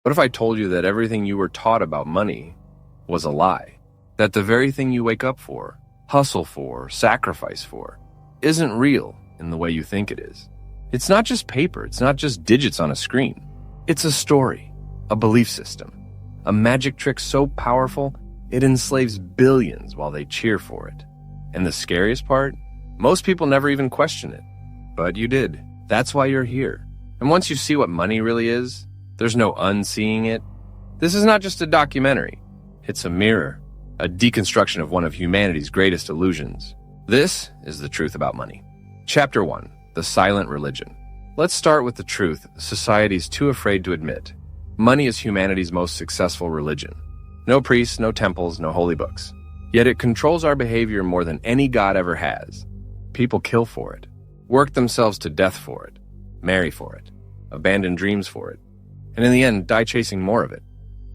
What if I told you that everything you were taught about money was a lie? That the very thing you wake up for, hustle for, sacrifice for, isn't real in the way you think it is. It's not just paper, it's not just digits on a screen. It's a story, a belief system, a magic trick so powerful it enslaves billions while they cheer for it. And the scariest part? Most people never even question it. But you did. That's why you're here. And once you see what money really is, there's no unseeing it. This is not just a documentary. It's a mirror, a deconstruction of one of humanity's greatest illusions. This is the truth about money. Chapter 1. The Silent Religion. Let's start with the truth society's too afraid to admit. Money is humanity's most successful religion. No priests, no temples, no holy books. Yet it controls our behavior more than any god ever has. People kill for it, work themselves to death for it, marry for it, abandon dreams for it, and in the end die chasing more of it.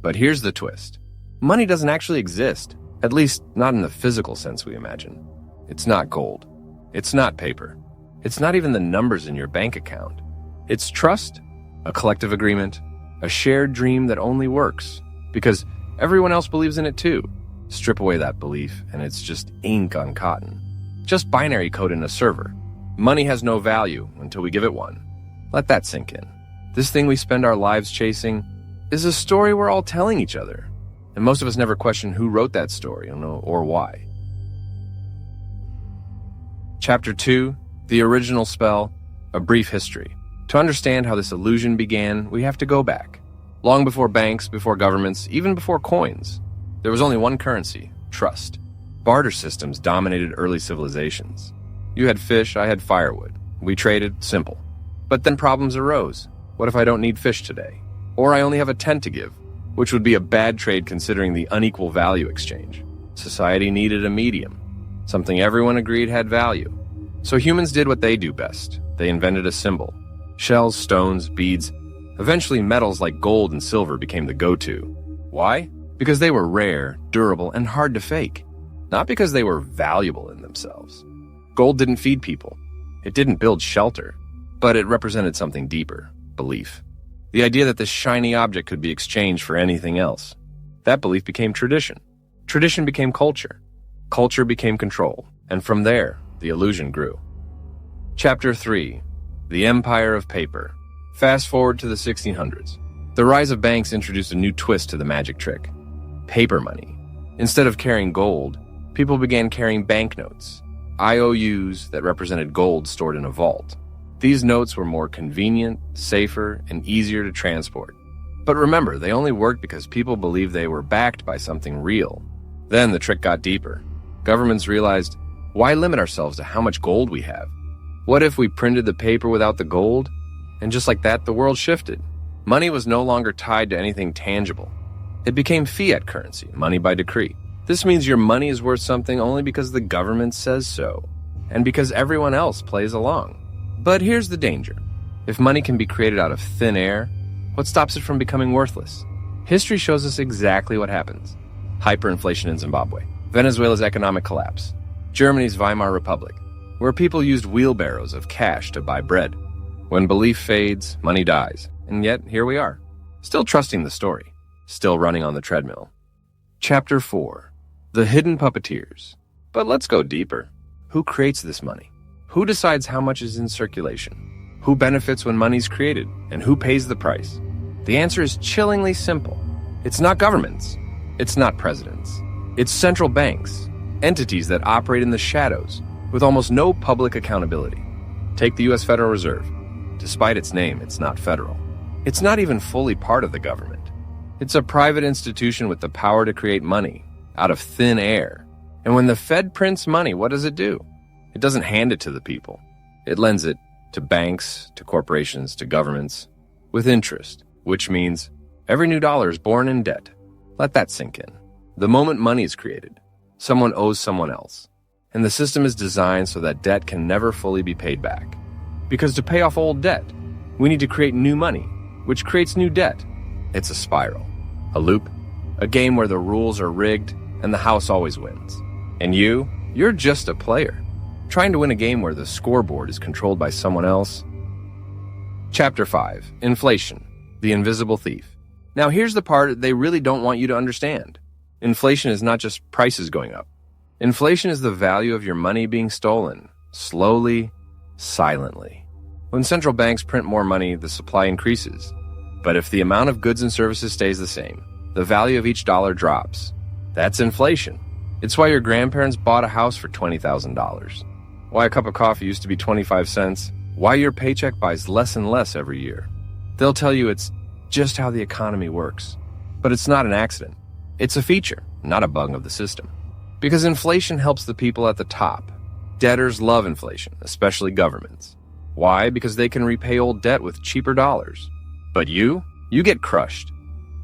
But here's the twist. Money doesn't actually exist, at least not in the physical sense we imagine. It's not gold. It's not paper. It's not even the numbers in your bank account. It's trust, a collective agreement, a shared dream that only works because everyone else believes in it too. Strip away that belief and it's just ink on cotton. Just binary code in a server. Money has no value until we give it one. Let that sink in. This thing we spend our lives chasing is a story we're all telling each other. And most of us never question who wrote that story or why. Chapter 2. The Original Spell, A Brief History. To understand how this illusion began, we have to go back. Long before banks, before governments, even before coins, there was only one currency, trust. Barter systems dominated early civilizations. You had fish, I had firewood. We traded, simple. But then problems arose. What if I don't need fish today? Or I only have a tent to give, which would be a bad trade considering the unequal value exchange. Society needed a medium, something everyone agreed had value. So humans did what they do best. They invented a symbol. Shells, stones, beads. Eventually metals like gold and silver became the go-to. Why? Because they were rare, durable, and hard to fake. Not because they were valuable in themselves. Gold didn't feed people. It didn't build shelter. But it represented something deeper, belief. The idea that this shiny object could be exchanged for anything else. That belief became tradition. Tradition became culture. Culture became control. And from there, the illusion grew. Chapter 3. The Empire of Paper. Fast forward to the 1600s. The rise of banks introduced a new twist to the magic trick. Paper money. Instead of carrying gold, people began carrying banknotes, IOUs that represented gold stored in a vault. These notes were more convenient, safer, and easier to transport. But remember, they only worked because people believed they were backed by something real. Then the trick got deeper. Governments realized, why limit ourselves to how much gold we have? What if we printed the paper without the gold? And just like that, the world shifted. Money was no longer tied to anything tangible. It became fiat currency, money by decree. This means your money is worth something only because the government says so, and because everyone else plays along. But here's the danger. If money can be created out of thin air, what stops it from becoming worthless? History shows us exactly what happens. Hyperinflation in Zimbabwe, Venezuela's economic collapse, Germany's Weimar Republic, where people used wheelbarrows of cash to buy bread. When belief fades, money dies. And yet, here we are, still trusting the story, still running on the treadmill. Chapter 4. The Hidden Puppeteers. But let's go deeper. Who creates this money? Who decides how much is in circulation? Who benefits when money's created? And who pays the price? The answer is chillingly simple. It's not governments. It's not presidents. It's central banks, entities that operate in the shadows, with almost no public accountability. Take the U.S. Federal Reserve. Despite its name, it's not federal. It's not even fully part of the government. It's a private institution with the power to create money out of thin air. And when the Fed prints money, what does it do? It doesn't hand it to the people. It lends it to banks, to corporations, to governments, with interest, which means every new dollar is born in debt. Let that sink in. The moment money is created, someone owes someone else. And the system is designed so that debt can never fully be paid back. Because to pay off old debt, we need to create new money, which creates new debt. It's a spiral, a loop, a game where the rules are rigged and the house always wins. And you're just a player, trying to win a game where the scoreboard is controlled by someone else. Chapter 5. Inflation, the Invisible Thief. Now here's the part they really don't want you to understand. Inflation is not just prices going up. Inflation is the value of your money being stolen, slowly, silently. When central banks print more money, the supply increases. But if the amount of goods and services stays the same, the value of each dollar drops. That's inflation. It's why your grandparents bought a house for $20,000. Why a cup of coffee used to be 25 cents. Why your paycheck buys less and less every year. They'll tell you it's just how the economy works. But it's not an accident. It's a feature, not a bug of the system. Because inflation helps the people at the top. Debtors love inflation, especially governments. Why? Because they can repay old debt with cheaper dollars. But you get crushed.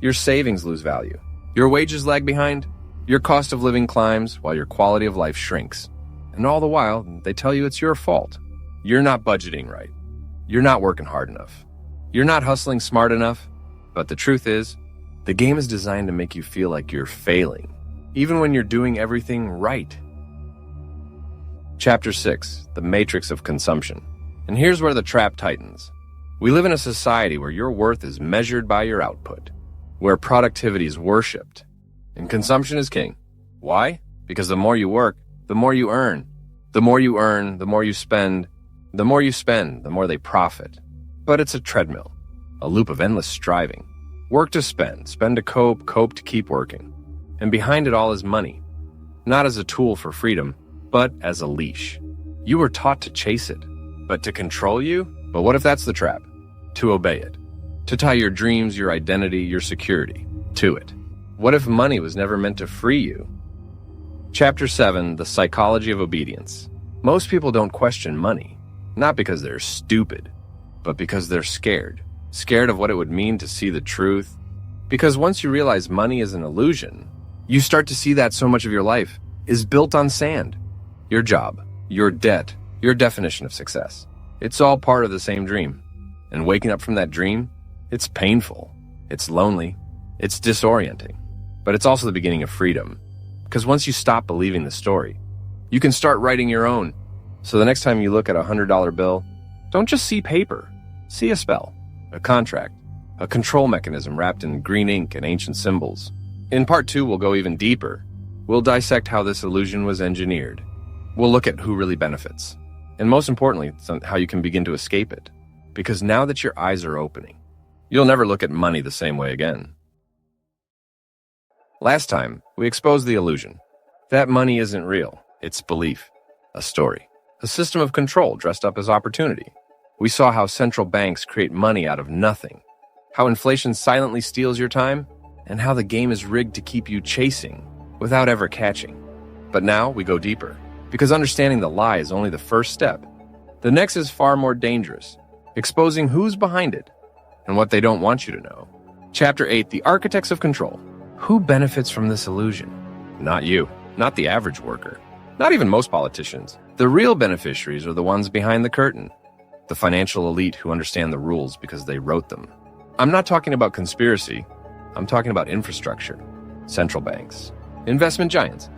Your savings lose value. Your wages lag behind. Your cost of living climbs while your quality of life shrinks. And all the while, they tell you it's your fault. You're not budgeting right. You're not working hard enough. You're not hustling smart enough. But the truth is, the game is designed to make you feel like you're failing, even when you're doing everything right. Chapter 6, The Matrix of Consumption. And here's where the trap tightens. We live in a society where your worth is measured by your output, where productivity is worshipped, and consumption is king. Why? Because the more you work, the more you earn. The more you earn, the more you spend. The more you spend, the more they profit. But it's a treadmill, a loop of endless striving. Work to spend to cope, cope to keep working. And behind it all is money, not as a tool for freedom, but as a leash. You were taught to chase it, but to control you? But what if that's the trap? To obey it. To tie your dreams, your identity, your security to it. What if money was never meant to free you? Chapter 7, The Psychology of Obedience. Most people don't question money, not because they're stupid, but because they're scared. Scared of what it would mean to see the truth. Because once you realize money is an illusion, you start to see that so much of your life is built on sand. Your job, your debt, your definition of success. It's all part of the same dream. And waking up from that dream, it's painful, it's lonely, it's disorienting. But it's also the beginning of freedom. Because once you stop believing the story, you can start writing your own. So the next time you look at a $100 bill, don't just see paper. See a spell, a contract, a control mechanism wrapped in green ink and ancient symbols. In part 2, we'll go even deeper. We'll dissect how this illusion was engineered. We'll look at who really benefits. And most importantly, how you can begin to escape it. Because now that your eyes are opening, you'll never look at money the same way again. Last time, we exposed the illusion. That money isn't real. It's belief, a story, a system of control dressed up as opportunity. We saw how central banks create money out of nothing, how inflation silently steals your time, and how the game is rigged to keep you chasing without ever catching. But now we go deeper, because understanding the lie is only the first step. The next is far more dangerous, exposing who's behind it and what they don't want you to know. Chapter 8, The Architects of Control. Who benefits from this illusion? Not you, not the average worker, not even most politicians. The real beneficiaries are the ones behind the curtain, the financial elite who understand the rules because they wrote them. I'm not talking about conspiracy. I'm talking about infrastructure, central banks, investment giants,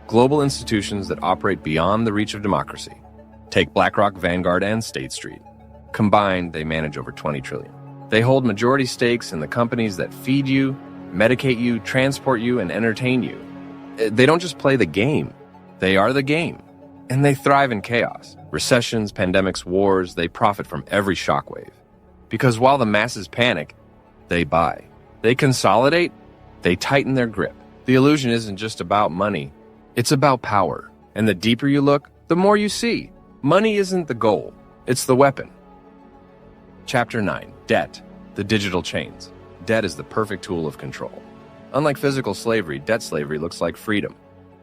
global institutions that operate beyond the reach of democracy. Take BlackRock, Vanguard, and State Street. Combined, they manage over $20 trillion. They hold majority stakes in the companies that feed you, medicate you, transport you, and entertain you. They don't just play the game. They are the game. And they thrive in chaos. Recessions, pandemics, wars, they profit from every shockwave. Because while the masses panic, they buy. They consolidate, they tighten their grip. The illusion isn't just about money. It's about power. And the deeper you look, the more you see. Money isn't the goal. It's the weapon. Chapter 9, Debt, the Digital Chains. Debt is the perfect tool of control. Unlike physical slavery, debt slavery looks like freedom.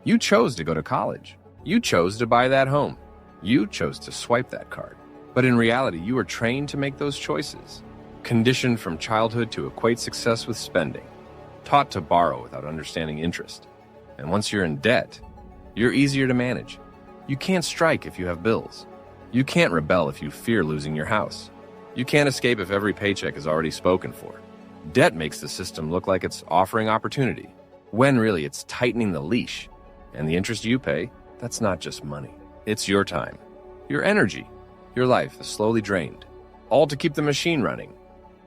You chose to go to college. You chose to buy that home. You chose to swipe that card. But in reality, you were trained to make those choices. Conditioned from childhood to equate success with spending. Taught to borrow without understanding interest. And once you're in debt, you're easier to manage. You can't strike if you have bills. You can't rebel if you fear losing your house. You can't escape if every paycheck is already spoken for. Debt makes the system look like it's offering opportunity, when really it's tightening the leash. And the interest you pay, that's not just money. It's your time, your energy, your life is slowly drained, all to keep the machine running.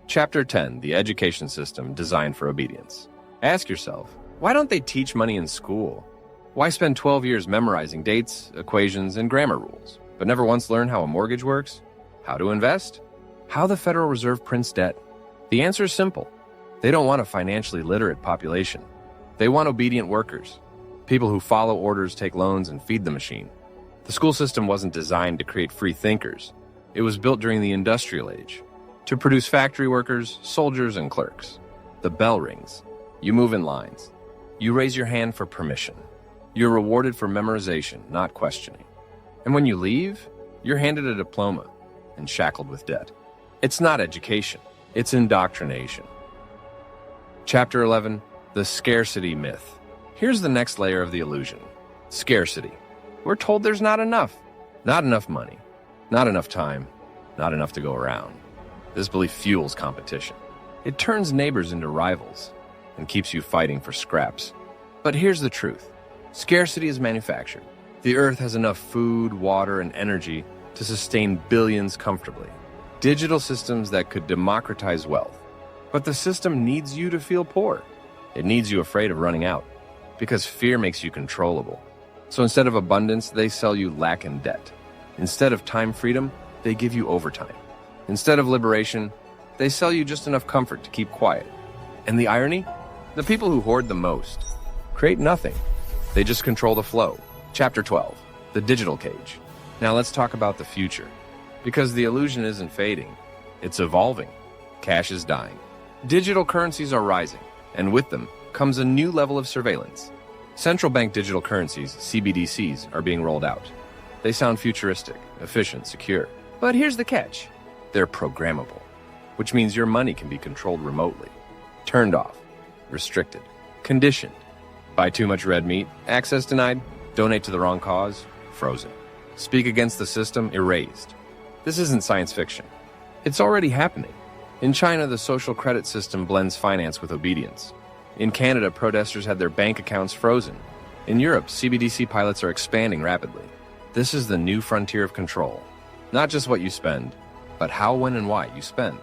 Chapter 10, the education system designed for obedience. Ask yourself, why don't they teach money in school? Why spend 12 years memorizing dates, equations, and grammar rules, but never once learn how a mortgage works? How to invest? How the Federal Reserve prints debt? The answer is simple. They don't want a financially literate population. They want obedient workers, people who follow orders, take loans, and feed the machine. The school system wasn't designed to create free thinkers. It was built during the industrial age to produce factory workers, soldiers, and clerks. The bell rings. You move in lines. You raise your hand for permission. You're rewarded for memorization, not questioning. And when you leave, you're handed a diploma and shackled with debt. It's not education. It's indoctrination. Chapter 11, the scarcity myth. Here's the next layer of the illusion. Scarcity. We're told there's not enough. Not enough money. Not enough time. Not enough to go around. This belief fuels competition. It turns neighbors into rivals and keeps you fighting for scraps. But here's the truth. Scarcity is manufactured. The earth has enough food, water, and energy to sustain billions comfortably. Digital systems that could democratize wealth. But the system needs you to feel poor. It needs you afraid of running out, because fear makes you controllable. So instead of abundance, they sell you lack and debt. Instead of time freedom, they give you overtime. Instead of liberation, they sell you just enough comfort to keep quiet. And the irony? The people who hoard the most create nothing. They just control the flow. Chapter 12, the digital cage. Now let's talk about the future. Because the illusion isn't fading, it's evolving. Cash is dying. Digital currencies are rising, and with them comes a new level of surveillance. Central bank digital currencies, CBDCs, are being rolled out. They sound futuristic, efficient, secure. But here's the catch. They're programmable, which means your money can be controlled remotely. Turned off, restricted, conditioned. Buy too much red meat, access denied. Donate to the wrong cause, frozen. Speak against the system, erased. This isn't science fiction. It's already happening. In China, the social credit system blends finance with obedience. In Canada, protesters had their bank accounts frozen. In Europe, CBDC pilots are expanding rapidly. This is the new frontier of control. Not just what you spend, but how, when, and why you spend.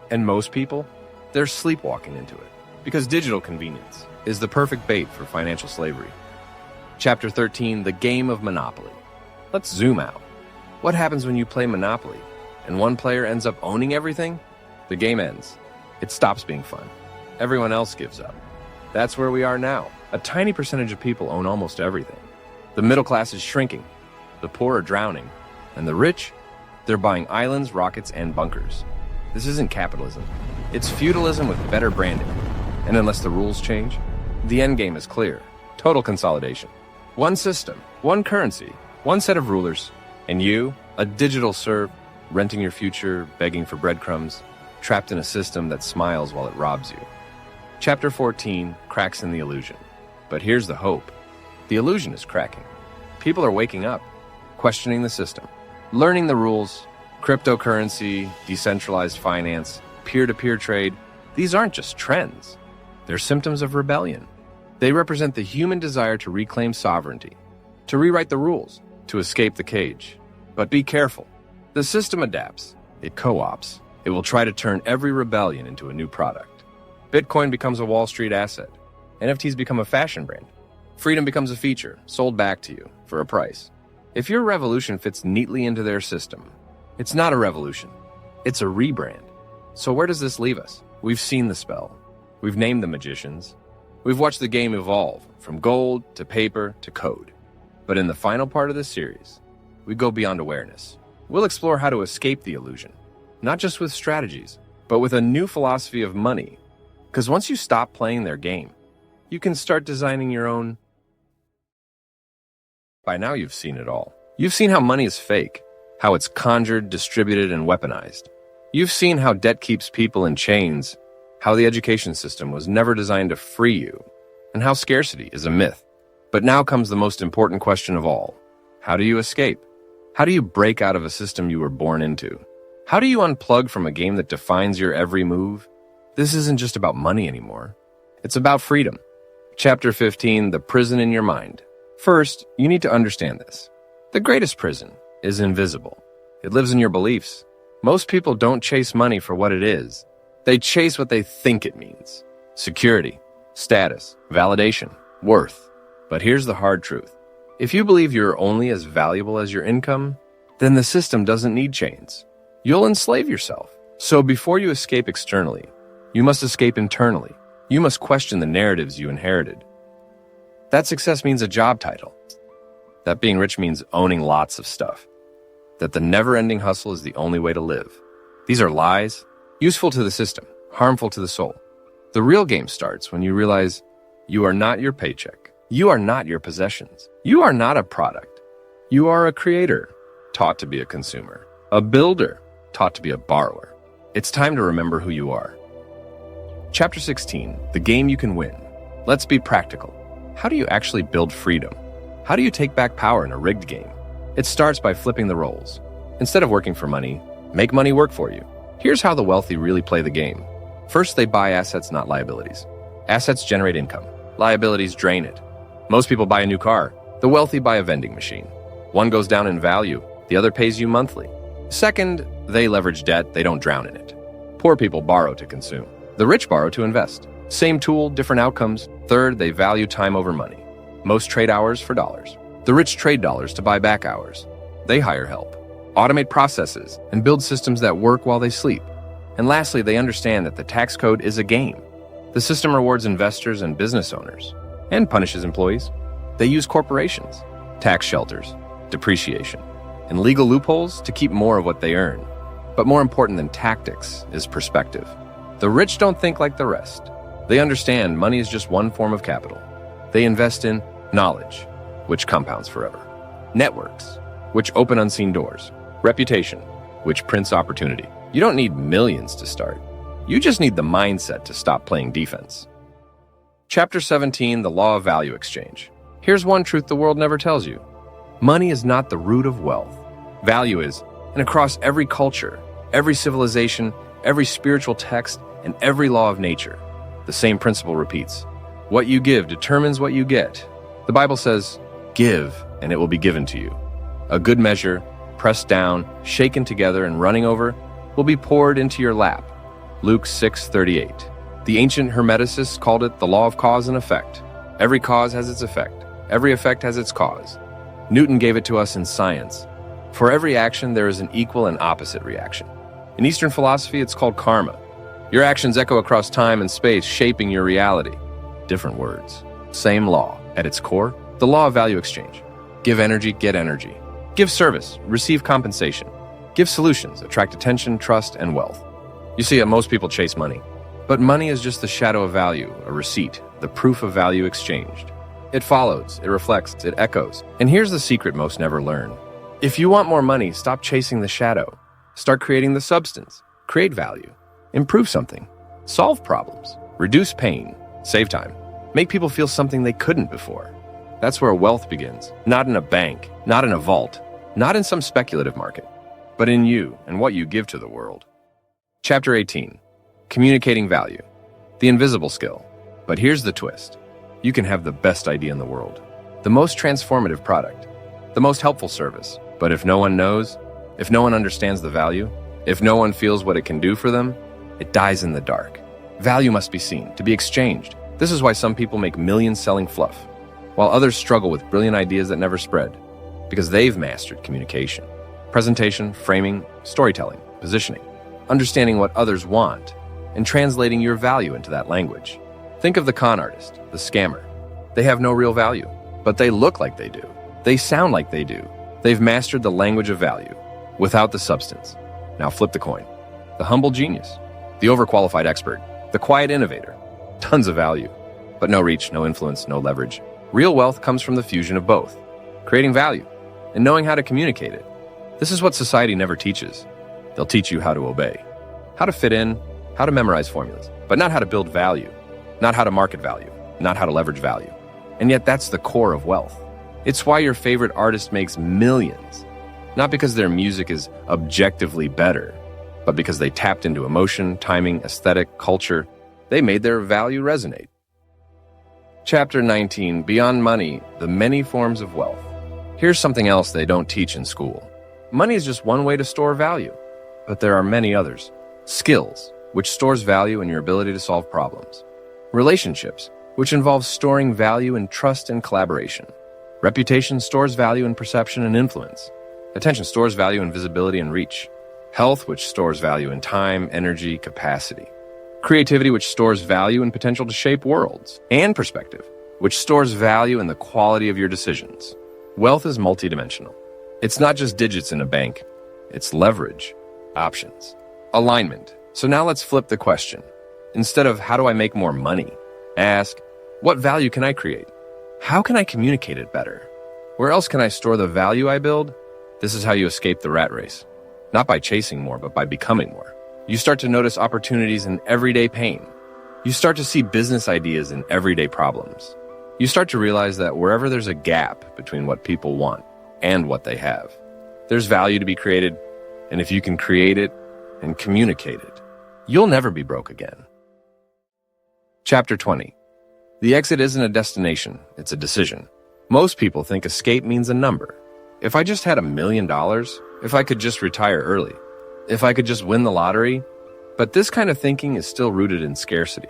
And most people, they're sleepwalking into it. Because digital convenience is the perfect bait for financial slavery. Chapter 13, the game of Monopoly. Let's zoom out. What happens when you play Monopoly and one player ends up owning everything? The game ends. It stops being fun. Everyone else gives up. That's where we are now. A tiny percentage of people own almost everything. The middle class is shrinking. The poor are drowning. And the rich? They're buying islands, rockets, and bunkers. This isn't capitalism. It's feudalism with better branding. And unless the rules change, the end game is clear. Total consolidation. One system, one currency, one set of rulers, and you, a digital serf, renting your future, begging for breadcrumbs, trapped in a system that smiles while it robs you. Chapter 14, cracks in the illusion. But here's the hope. The illusion is cracking. People are waking up, questioning the system, learning the rules. Cryptocurrency, decentralized finance, peer-to-peer trade, these aren't just trends. They're symptoms of rebellion. They represent the human desire to reclaim sovereignty, to rewrite the rules, to escape the cage. But be careful. The system adapts. It co-ops. It will try to turn every rebellion into a new product. Bitcoin becomes a Wall Street asset. NFTs become a fashion brand. Freedom becomes a feature, sold back to you for a price. If your revolution fits neatly into their system, it's not a revolution. It's a rebrand. So where does this leave us? We've seen the spell. We've named the magicians. We've watched the game evolve from gold to paper to code. But in the final part of this series, we go beyond awareness. We'll explore how to escape the illusion, not just with strategies, but with a new philosophy of money. Because once you stop playing their game, you can start designing your own. By now you've seen it all. You've seen how money is fake, how it's conjured, distributed, and weaponized. You've seen how debt keeps people in chains, how the education system was never designed to free you, and how scarcity is a myth. But now comes the most important question of all. How do you escape? How do you break out of a system you were born into? How do you unplug from a game that defines your every move? This isn't just about money anymore. It's about freedom. Chapter 15, the prison in your mind. First, you need to understand this. The greatest prison is invisible. It lives in your beliefs. Most people don't chase money for what it is. They chase what they think it means: security, status, validation, worth. But here's the hard truth. If you believe you're only as valuable as your income, then the system doesn't need chains. You'll enslave yourself. So before you escape externally, you must escape internally. You must question the narratives you inherited. That success means a job title. That being rich means owning lots of stuff. That the never-ending hustle is the only way to live. These are lies, useful to the system, harmful to the soul. The real game starts when you realize you are not your paycheck. You are not your possessions. You are not a product. You are a creator, taught to be a consumer. A builder, taught to be a borrower. It's time to remember who you are. Chapter 16, the game you can win. Let's be practical. How do you actually build freedom? How do you take back power in a rigged game? It starts by flipping the roles. Instead of working for money, make money work for you. Here's how the wealthy really play the game. First, they buy assets, not liabilities. Assets generate income. Liabilities drain it. Most people buy a new car. The wealthy buy a vending machine. One goes down in value. The other pays you monthly. Second, they leverage debt. They don't drown in it. Poor people borrow to consume. The rich borrow to invest. Same tool, different outcomes. Third, they value time over money. Most trade hours for dollars. The rich trade dollars to buy back hours. They hire help, automate processes, and build systems that work while they sleep. And lastly, they understand that the tax code is a game. The system rewards investors and business owners, and punishes employees. They use corporations, tax shelters, depreciation, and legal loopholes to keep more of what they earn. But more important than tactics is perspective. The rich don't think like the rest. They understand money is just one form of capital. They invest in knowledge, which compounds forever. Networks, which open unseen doors. Reputation, which prints opportunity. You don't need millions to start. You just need the mindset to stop playing defense. Chapter 17, the law of value exchange. Here's one truth the world never tells you. Money is not the root of wealth. Value is, and across every culture, every civilization, every spiritual text, and every law of nature, the same principle repeats. What you give determines what you get. The Bible says, "Give, and it will be given to you." A good measure, pressed down, shaken together, and running over, will be poured into your lap. Luke 6:38. The ancient Hermeticists called it the law of cause and effect. Every cause has its effect. Every effect has its cause. Newton gave it to us in science. For every action, there is an equal and opposite reaction. In Eastern philosophy, it's called karma. Your actions echo across time and space, shaping your reality. Different words, same law. At its core, the law of value exchange. Give energy, get energy. Give service, receive compensation. Give solutions, attract attention, trust, and wealth. You see, most people chase money. But money is just the shadow of value, a receipt, the proof of value exchanged. It follows, it reflects, it echoes. And here's the secret most never learn. If you want more money, stop chasing the shadow. Start creating the substance. Create value. Improve something. Solve problems. Reduce pain. Save time. Make people feel something they couldn't before. That's where wealth begins. Not in a bank, not in a vault, not in some speculative market, but in you and what you give to the world. Chapter 18, communicating value, the invisible skill. But here's the twist. You can have the best idea in the world, the most transformative product, the most helpful service. But if no one knows, if no one understands the value, if no one feels what it can do for them, it dies in the dark. Value must be seen, to be exchanged. This is why some people make millions selling fluff, while others struggle with brilliant ideas that never spread, because they've mastered communication, presentation, framing, storytelling, positioning, understanding what others want, and translating your value into that language. Think of the con artist, the scammer. They have no real value, but they look like they do. They sound like they do. They've mastered the language of value, without the substance. Now flip the coin. The humble genius, the overqualified expert, the quiet innovator. Tons of value, but no reach, no influence, no leverage. Real wealth comes from the fusion of both, creating value and knowing how to communicate it. This is what society never teaches. They'll teach you how to obey, how to fit in, how to memorize formulas, but not how to build value, not how to market value, not how to leverage value. And yet that's the core of wealth. It's why your favorite artist makes millions, not because their music is objectively better, but because they tapped into emotion, timing, aesthetic, culture. They made their value resonate. Chapter 19, Beyond Money, the Many Forms of Wealth. Here's something else they don't teach in school. Money is just one way to store value, but there are many others. Skills, which stores value in your ability to solve problems. Relationships, which involves storing value in trust and collaboration. Reputation stores value in perception and influence. Attention stores value in visibility and reach. Health, which stores value in time, energy, capacity. Creativity, which stores value in potential to shape worlds. And perspective, which stores value in the quality of your decisions. Wealth is multidimensional. It's not just digits in a bank. It's leverage, options, alignment. So now let's flip the question. Instead of how do I make more money, ask, what value can I create? How can I communicate it better? Where else can I store the value I build? This is how you escape the rat race. Not by chasing more, but by becoming more. You start to notice opportunities in everyday pain. You start to see business ideas in everyday problems. You start to realize that wherever there's a gap between what people want and what they have, there's value to be created, and if you can create it and communicate it, you'll never be broke again. Chapter 20. The exit isn't a destination, it's a decision. Most people think escape means a number. If I just had $1 million, if I could just retire early, if I could just win the lottery. But this kind of thinking is still rooted in scarcity,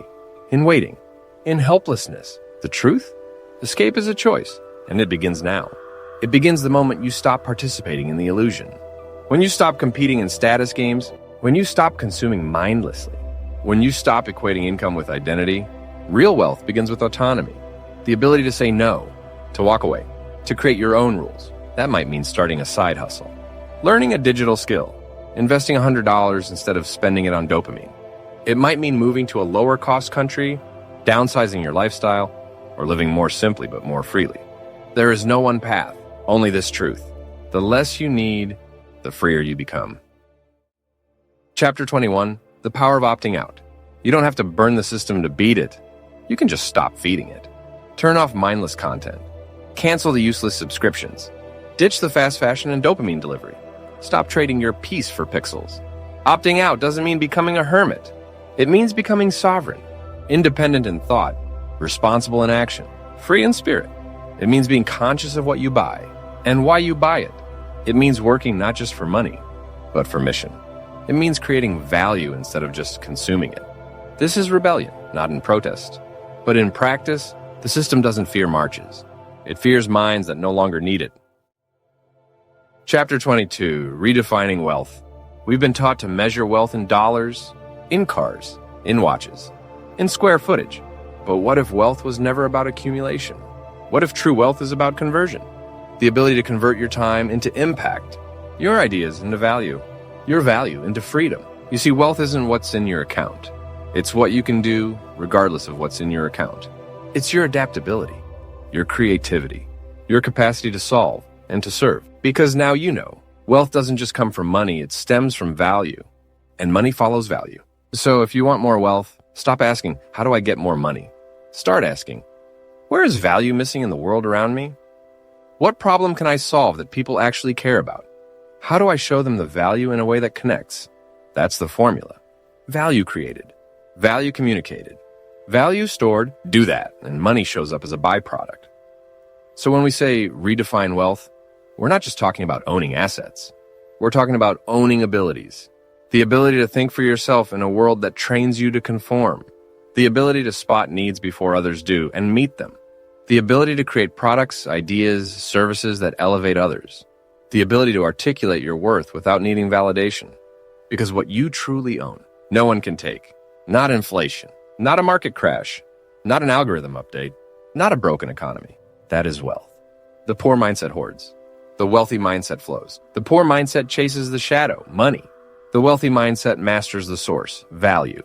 in waiting, in helplessness. The truth? Escape is a choice, and it begins now. It begins the moment you stop participating in the illusion. When you stop competing in status games, when you stop consuming mindlessly, when you stop equating income with identity, real wealth begins with autonomy. The ability to say no, to walk away, to create your own rules. That might mean starting a side hustle, learning a digital skill, investing $100 instead of spending it on dopamine. It might mean moving to a lower-cost country, downsizing your lifestyle, or living more simply but more freely. There is no one path, only this truth. The less you need, the freer you become. Chapter 21, the power of opting out. You don't have to burn the system to beat it. You can just stop feeding it. Turn off mindless content. Cancel the useless subscriptions. Ditch the fast fashion and dopamine delivery. Stop trading your peace for pixels. Opting out doesn't mean becoming a hermit. It means becoming sovereign, independent in thought, responsible in action, free in spirit. It means being conscious of what you buy and why you buy it. It means working not just for money, but for mission. It means creating value instead of just consuming it. This is rebellion, not in protest. But in practice, the system doesn't fear marches. It fears minds that no longer need it. Chapter 22, Redefining Wealth. We've been taught to measure wealth in dollars, in cars, in watches, in square footage. But what if wealth was never about accumulation? What if true wealth is about conversion? The ability to convert your time into impact, your ideas into value, your value into freedom. You see, wealth isn't what's in your account. It's what you can do regardless of what's in your account. It's your adaptability, your creativity, your capacity to solve and to serve. Because now you know, wealth doesn't just come from money, it stems from value. And money follows value. So if you want more wealth, stop asking, how do I get more money? Start asking, where is value missing in the world around me? What problem can I solve that people actually care about? How do I show them the value in a way that connects? That's the formula. Value created, value communicated, value stored, do that, and money shows up as a byproduct. So when we say redefine wealth, we're not just talking about owning assets. We're talking about owning abilities. The ability to think for yourself in a world that trains you to conform. The ability to spot needs before others do and meet them. The ability to create products, ideas, services that elevate others. The ability to articulate your worth without needing validation. Because what you truly own, no one can take. Not inflation, not a market crash, not an algorithm update, not a broken economy. That is wealth. The poor mindset hoards. The wealthy mindset flows. The poor mindset chases the shadow, money. The wealthy mindset masters the source, value.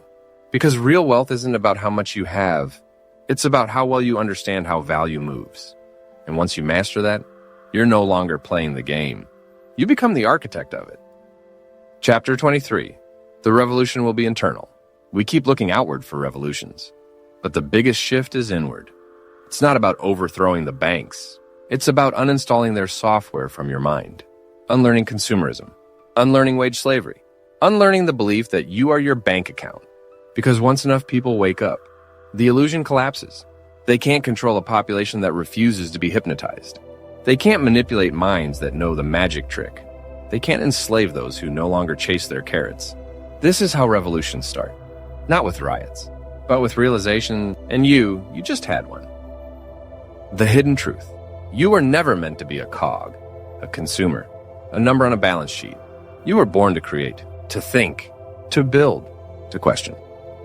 Because real wealth isn't about how much you have. It's about how well you understand how value moves. And once you master that, you're no longer playing the game. You become the architect of it. Chapter 23. The revolution will be internal. We keep looking outward for revolutions. But the biggest shift is inward. It's not about overthrowing the banks. It's about uninstalling their software from your mind. Unlearning consumerism. Unlearning wage slavery. Unlearning the belief that you are your bank account. Because once enough people wake up, the illusion collapses. They can't control a population that refuses to be hypnotized. They can't manipulate minds that know the magic trick. They can't enslave those who no longer chase their carrots. This is how revolutions start. Not with riots, but with realization, and you just had one. The hidden truth. You were never meant to be a cog, a consumer, a number on a balance sheet. You were born to create, to think, to build, to question,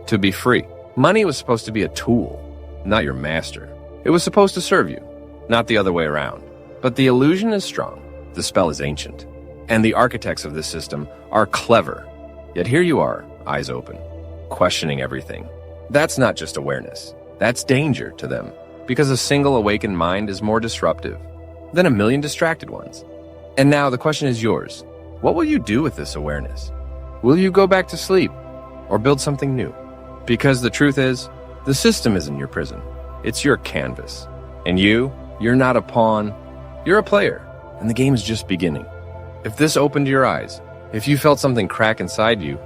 to be free. Money was supposed to be a tool, not your master. It was supposed to serve you, not the other way around. But the illusion is strong, the spell is ancient, and the architects of this system are clever. Yet here you are, eyes open, questioning everything. That's not just awareness, that's danger to them, because a single awakened mind is more disruptive than a million distracted ones. And now the question is yours. What will you do with this awareness? Will you go back to sleep or build something new? Because the truth is, the system isn't your prison. It's your canvas. And you're not a pawn, you're a player, and the game is just beginning. If this opened your eyes, if you felt something crack inside you,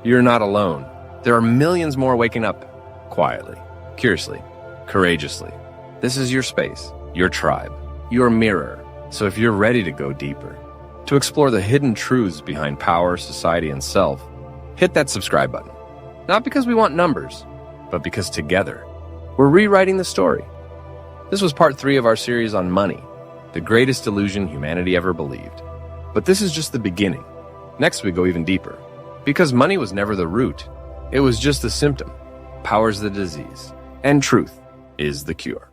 you're not alone. There are millions more waking up quietly, curiously, courageously. This is your space, your tribe, your mirror. So if you're ready to go deeper, to explore the hidden truths behind power, society, and self, hit that subscribe button. Not because we want numbers, but because together, we're rewriting the story. This was part 3 of our series on money, the greatest illusion humanity ever believed. But this is just the beginning. Next, we go even deeper. Because money was never the root. It was just the symptom. Power's the disease. And truth is the cure.